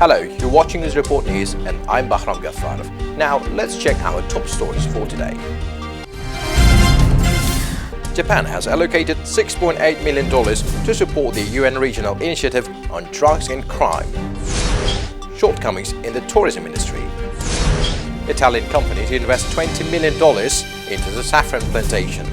Hello, you're watching UZREPORT.NEWS and I'm Bahram Gaffarov. Now, let's check our top stories for today. Japan has allocated $6.8 million to support the UN Regional Initiative on Drugs and Crime. Shortcomings in the tourism industry. Italian company to invest $20 million into the saffron plantation.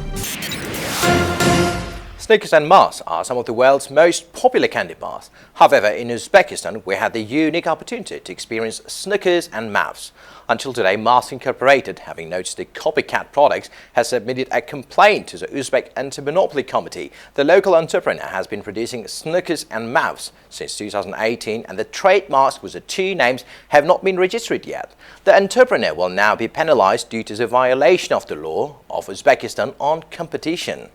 Snickers and Mars are some of the world's most popular candy bars. However, in Uzbekistan, we had the unique opportunity to experience Snickers and Mars. Until today, Mars Incorporated, having noticed the copycat products, has submitted a complaint to the Uzbek Anti-Monopoly Committee. The local entrepreneur has been producing Snickers and Mars since 2018, and the trademarks with the two names have not been registered yet. The entrepreneur will now be penalized due to the violation of the law of Uzbekistan on competition.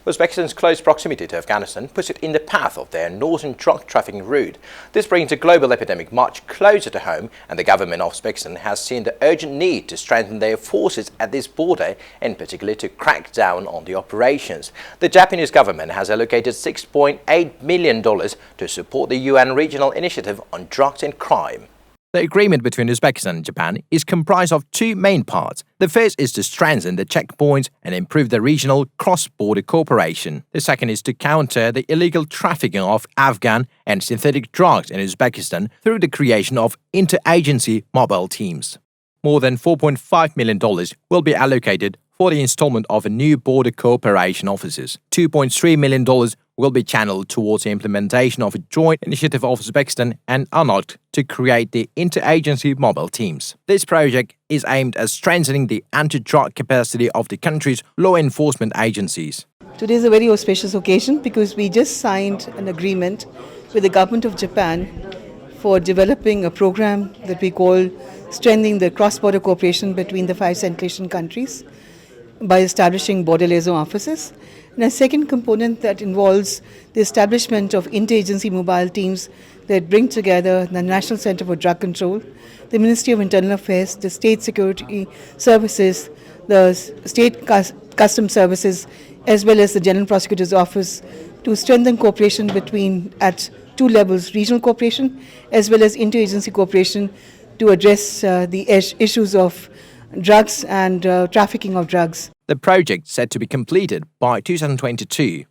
Uzbekistan's close proximity to Afghanistan puts it in the path of their northern drug trafficking route. This brings the global epidemic much closer to home, and the government of Uzbekistan has seen the urgent need to strengthen their forces at this border, in particular to crack down on the operations. The Japanese government has allocated $6.8 million to support the UN Regional Initiative on Drugs and Crime. The agreement between Uzbekistan and Japan is comprised of two main parts. The first is to strengthen the checkpoints and improve the regional cross-border cooperation. The second is to counter the illegal trafficking of Afghan and synthetic drugs in Uzbekistan through the creation of interagency mobile teams. More than $4.5 million will be allocated for the installment of new border cooperation officers. $2.3 million will be channeled towards the implementation of a joint initiative of Uzbekistan and UNOT to create the interagency mobile teams. This project is aimed at strengthening the anti-drug capacity of the country's law enforcement agencies. Today is a very auspicious occasion because we just signed an agreement with the government of Japan for developing a program that we call Strengthening the Cross-Border Cooperation between the 5 Central Asian countries by establishing border liaison offices. And a second component that involves the establishment of interagency mobile teams that bring together the National Center for Drug Control, the Ministry of Internal Affairs, the State Security Services, the State Customs Services, as well as the General Prosecutor's Office to strengthen cooperation between at two levels, regional cooperation as well as interagency cooperation to address the issues of drugs and trafficking of drugs. The project is said to be completed by 2022.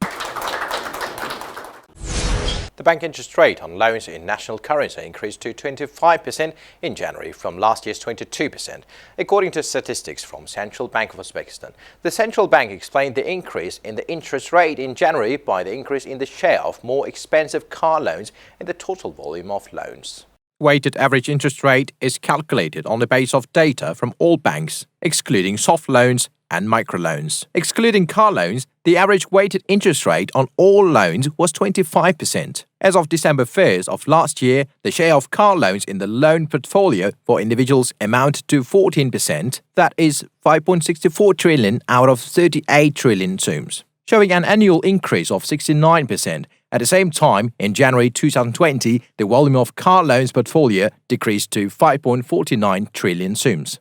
The bank interest rate on loans in national currency increased to 25% in January from last year's 22%, according to statistics from Central Bank of Uzbekistan. The central bank explained the increase in the interest rate in January by the increase in the share of more expensive car loans in the total volume of loans. Weighted average interest rate is calculated on the basis of data from all banks, excluding soft loans and microloans. Excluding car loans, the average weighted interest rate on all loans was 25%. As of December 1st of last year, the share of car loans in the loan portfolio for individuals amounted to 14%, that is 5.64 trillion out of 38 trillion sums, showing an annual increase of 69%. At the same time, in January 2020, the volume of car loans portfolio decreased to 5.49 trillion sums.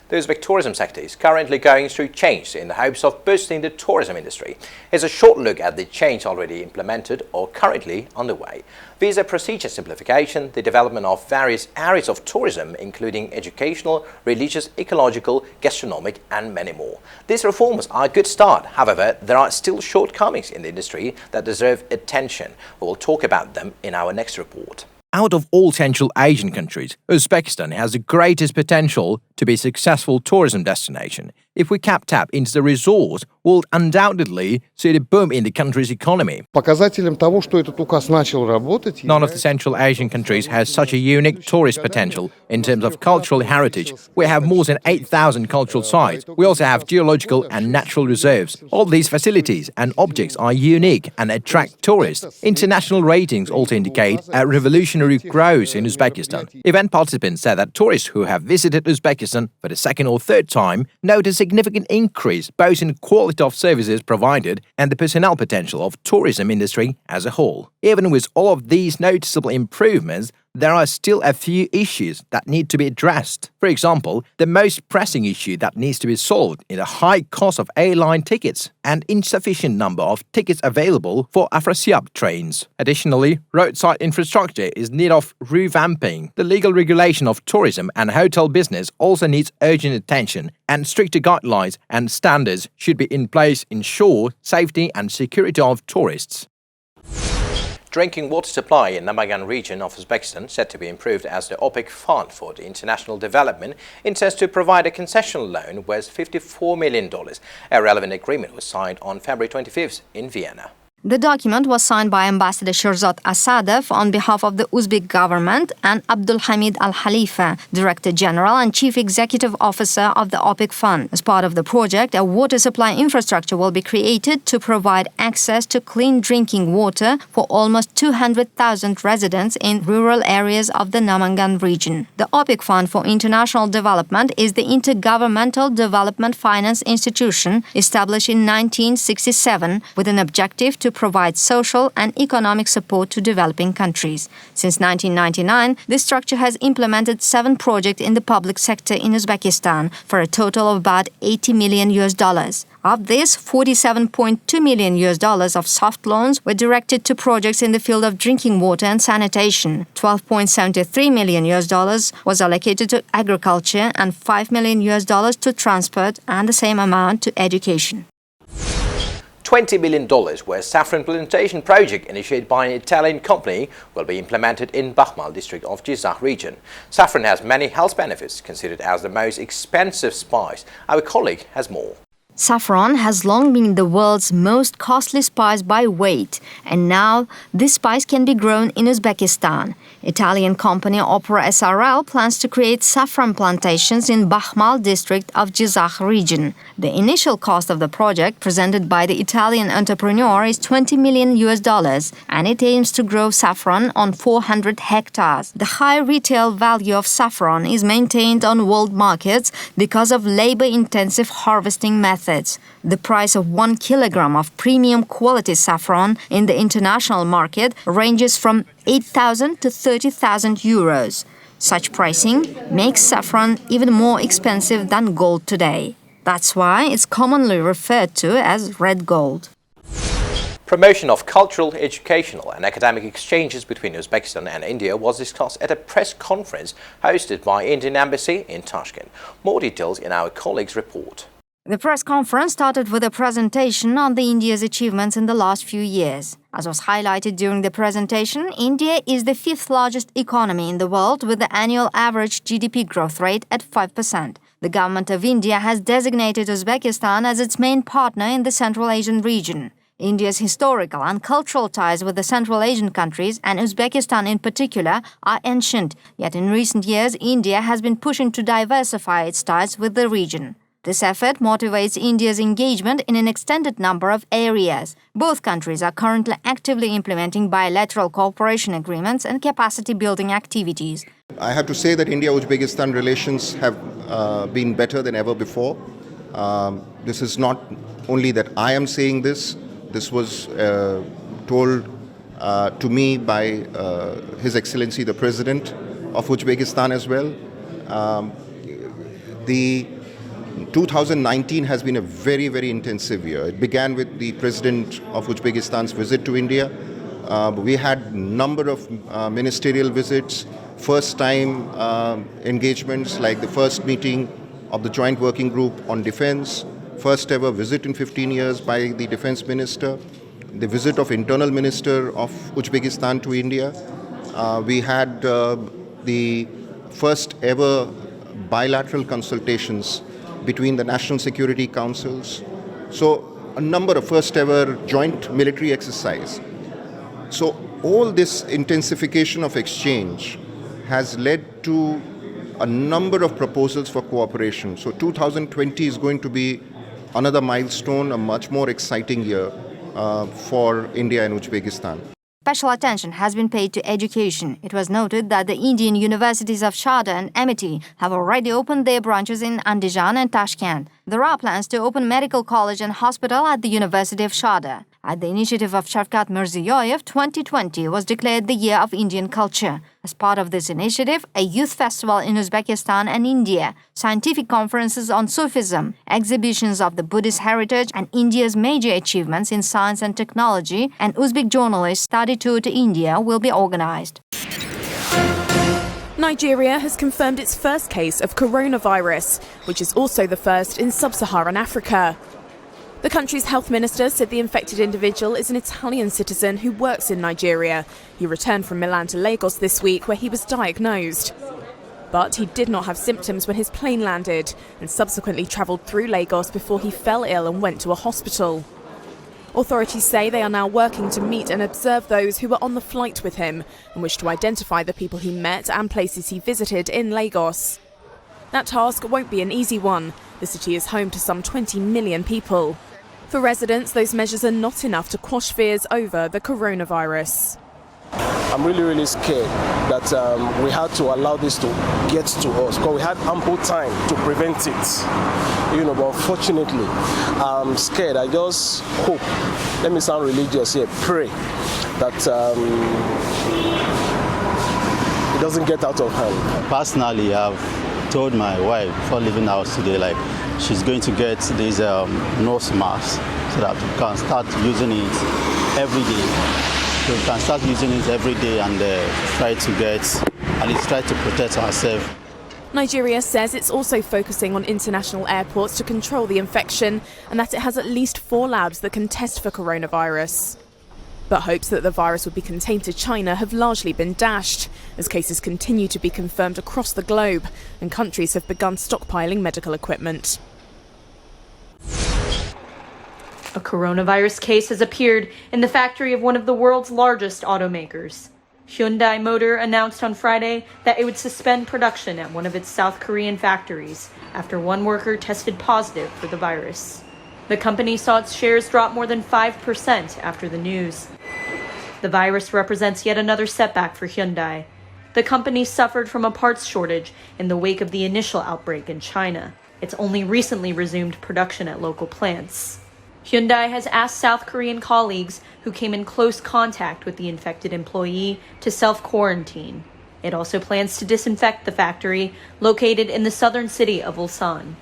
The Uzbek tourism sector is currently going through change in the hopes of boosting the tourism industry. Here's a short look at the change already implemented or currently underway. Visa procedure simplification, the development of various areas of tourism, including educational, religious, ecological, gastronomic, and many more. These reforms are a good start. However, there are still shortcomings in the industry that deserve attention. We will talk about them in our next report. Out of all Central Asian countries, Uzbekistan has the greatest potential to be a successful tourism destination. If we tap into the resource, we'll undoubtedly see the boom in the country's economy. Показателем того, что этот указ начал работать. None of the Central Asian countries has such a unique tourist potential in terms of cultural heritage. We have more than 8,000 cultural sites. We also have geological and natural reserves. All these facilities and objects are unique and attract tourists. International ratings also indicate a revolutionary growth in Uzbekistan. Event participants said that tourists who have visited Uzbekistan for the second or third time note a significant increase both in quality of services provided and the personnel potential of tourism industry as a whole. Even with all of these noticeable improvements, there are still a few issues that need to be addressed. For example, the most pressing issue that needs to be solved is the high cost of airline tickets and insufficient number of tickets available for Afrasiab trains. Additionally, roadside infrastructure is in need of revamping. The legal regulation of tourism and hotel business also needs urgent attention, and stricter guidelines and standards should be in place to ensure safety and security of tourists. Drinking water supply in Namangan region of Uzbekistan said to be improved as the OPEC Fund for the International Development intends to provide a concessional loan worth $54 million. A relevant agreement was signed on February 25th in Vienna. The document was signed by Ambassador Sherzod Asadov on behalf of the Uzbek government and Abdul Hamid Al Khalifa, Director General and Chief Executive Officer of the OPEC Fund. As part of the project, a water supply infrastructure will be created to provide access to clean drinking water for almost 200,000 residents in rural areas of the Namangan region. The OPEC Fund for International Development is the intergovernmental development finance institution established in 1967 with an objective to provide social and economic support to developing countries. Since 1999, this structure has implemented 7 projects in the public sector in Uzbekistan for a total of about $80 million. Of this, $47.2 million of soft loans were directed to projects in the field of drinking water and sanitation. $12.73 million was allocated to agriculture and $5 million to transport, and the same amount to education. $20 million worth saffron plantation project initiated by an Italian company will be implemented in Bakhmal district of Jizakh region. Saffron has many health benefits, considered as the most expensive spice. Our colleague has more. Saffron has long been the world's most costly spice by weight, and now this spice can be grown in Uzbekistan. Italian company Opera SRL plans to create saffron plantations in Bakhmal district of Jizakh region. The initial cost of the project, presented by the Italian entrepreneur, is $20 million, and it aims to grow saffron on 400 hectares. The high retail value of saffron is maintained on world markets because of labor-intensive harvesting methods. The price of 1 kilogram of premium quality saffron in the international market ranges from 8,000 to 30,000 euros. Such pricing makes saffron even more expensive than gold today. That's why it's commonly referred to as red gold. Promotion of cultural, educational and academic exchanges between Uzbekistan and India was discussed at a press conference hosted by Indian Embassy in Tashkent. More details in our colleague's report. The press conference started with a presentation on India's achievements in the last few years. As was highlighted during the presentation, India is the 5th largest economy in the world with the annual average GDP growth rate at 5%. The government of India has designated Uzbekistan as its main partner in the Central Asian region. India's historical and cultural ties with the Central Asian countries, and Uzbekistan in particular, are ancient. Yet in recent years, India has been pushing to diversify its ties with the region. This effort motivates India's engagement in an extended number of areas. Both countries are currently actively implementing bilateral cooperation agreements and capacity-building activities. I have to say that India-Uzbekistan relations have been better than ever before. This is not only that I am saying this. This was told to me by His Excellency the President of Uzbekistan as well. The 2019 has been a very, very intensive year. It began with the President of Uzbekistan's visit to India. We had a number of ministerial visits, first-time engagements like the first meeting of the Joint Working Group on Defense, first ever visit in 15 years by the Defense Minister, the visit of Internal Minister of Uzbekistan to India. We had the first ever bilateral consultations between the National Security Councils. So a number of first ever joint military exercise. So all this intensification of exchange has led to a number of proposals for cooperation. So 2020 is going to be another milestone, a much more exciting year for India and Uzbekistan. Special attention has been paid to education. It was noted that the Indian universities of Sharda and Amity have already opened their branches in Andijan and Tashkent. There are plans to open medical college and hospital at the University of Sharda. At the initiative of Shavkat Mirziyoyev, 2020 was declared the Year of Indian Culture. As part of this initiative, a youth festival in Uzbekistan and India, scientific conferences on Sufism, exhibitions of the Buddhist heritage and India's major achievements in science and technology, and Uzbek journalists' study tour to India will be organized. Nigeria has confirmed its first case of coronavirus, which is also the first in sub-Saharan Africa. The country's health minister said the infected individual is an Italian citizen who works in Nigeria. He returned from Milan to Lagos this week, where he was diagnosed. But he did not have symptoms when his plane landed and subsequently travelled through Lagos before he fell ill and went to a hospital. Authorities say they are now working to meet and observe those who were on the flight with him and wish to identify the people he met and places he visited in Lagos. That task won't be an easy one. The city is home to some 20 million people. For residents, those measures are not enough to quash fears over the coronavirus. I'm really scared that we had to allow this to get to us, because we had ample time to prevent it. But unfortunately, I'm scared. I just hope, let me sound religious here, pray that it doesn't get out of hand. Personally, I've told my wife before leaving the house today, she's going to get these nose masks so that we can start using it every day. So we can start using it every day and try to protect ourselves. Nigeria says it's also focusing on international airports to control the infection and that it has at least 4 labs that can test for coronavirus. But hopes that the virus would be contained to China have largely been dashed, as cases continue to be confirmed across the globe and countries have begun stockpiling medical equipment. A coronavirus case has appeared in the factory of one of the world's largest automakers. Hyundai Motor announced on Friday that it would suspend production at one of its South Korean factories after one worker tested positive for the virus. The company saw its shares drop more than 5% after the news. The virus represents yet another setback for Hyundai. The company suffered from a parts shortage in the wake of the initial outbreak in China. It's only recently resumed production at local plants. Hyundai has asked South Korean colleagues who came in close contact with the infected employee to self-quarantine. It also plans to disinfect the factory located in the southern city of Ulsan.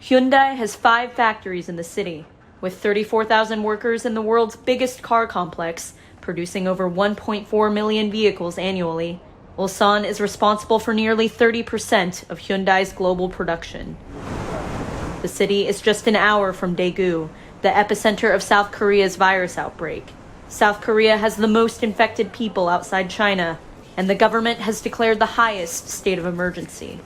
Hyundai has 5 factories in the city, with 34,000 workers in the world's biggest car complex, producing over 1.4 million vehicles annually. Ulsan is responsible for nearly 30% of Hyundai's global production. The city is just an hour from Daegu, the epicenter of South Korea's virus outbreak. South Korea has the most infected people outside China, and the government has declared the highest state of emergency.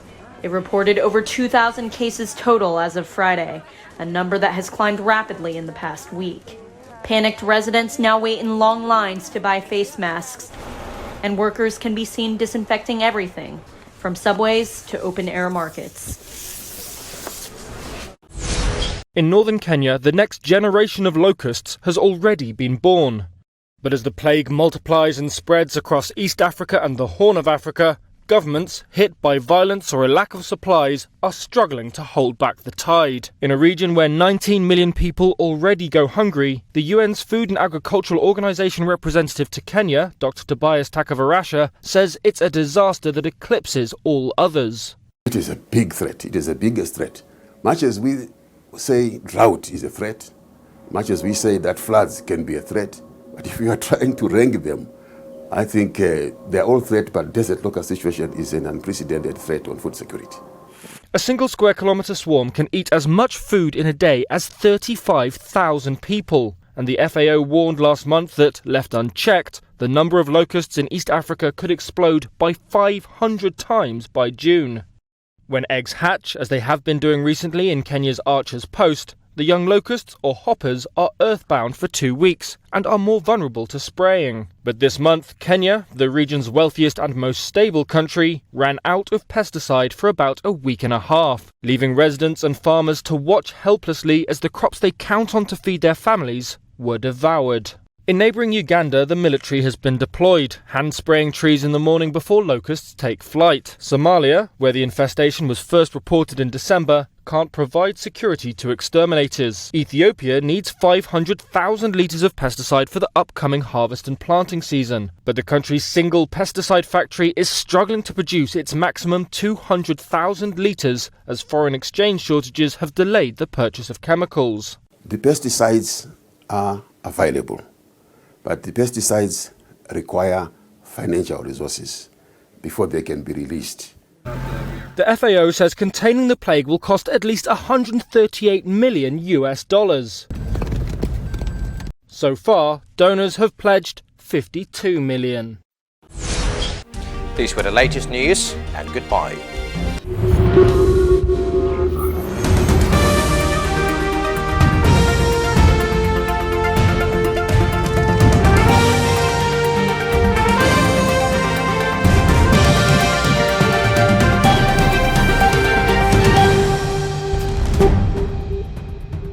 It reported over 2,000 cases total as of Friday, a number that has climbed rapidly in the past week. Panicked residents now wait in long lines to buy face masks, and workers can be seen disinfecting everything, from subways to open-air markets. In northern Kenya, the next generation of locusts has already been born. But as the plague multiplies and spreads across East Africa and the Horn of Africa, governments hit by violence or a lack of supplies are struggling to hold back the tide. In a region where 19 million people already go hungry, the UN's Food and Agricultural Organization representative to Kenya, Dr. Tobias Takavarasha, says it's a disaster that eclipses all others. It is a big threat. It is the biggest threat. Much as we say drought is a threat, much as we say that floods can be a threat, but if you are trying to rank them, I think they're all threat, but desert locust situation is an unprecedented threat on food security. A single square kilometre swarm can eat as much food in a day as 35,000 people. And the FAO warned last month that, left unchecked, the number of locusts in East Africa could explode by 500 times by June. When eggs hatch, as they have been doing recently in Kenya's Archer's Post, the young locusts, or hoppers, are earthbound for 2 weeks and are more vulnerable to spraying. But this month, Kenya, the region's wealthiest and most stable country, ran out of pesticide for about a week and a half, leaving residents and farmers to watch helplessly as the crops they count on to feed their families were devoured. In neighbouring Uganda, the military has been deployed, hand-spraying trees in the morning before locusts take flight. Somalia, where the infestation was first reported in December, can't provide security to exterminators. Ethiopia needs 500,000 litres of pesticide for the upcoming harvest and planting season. But the country's single pesticide factory is struggling to produce its maximum 200,000 litres as foreign exchange shortages have delayed the purchase of chemicals. The pesticides are available, but the pesticides require financial resources before they can be released. The FAO says containing the plague will cost at least $138 million. So far, donors have pledged $52 million. These were the latest news, and goodbye.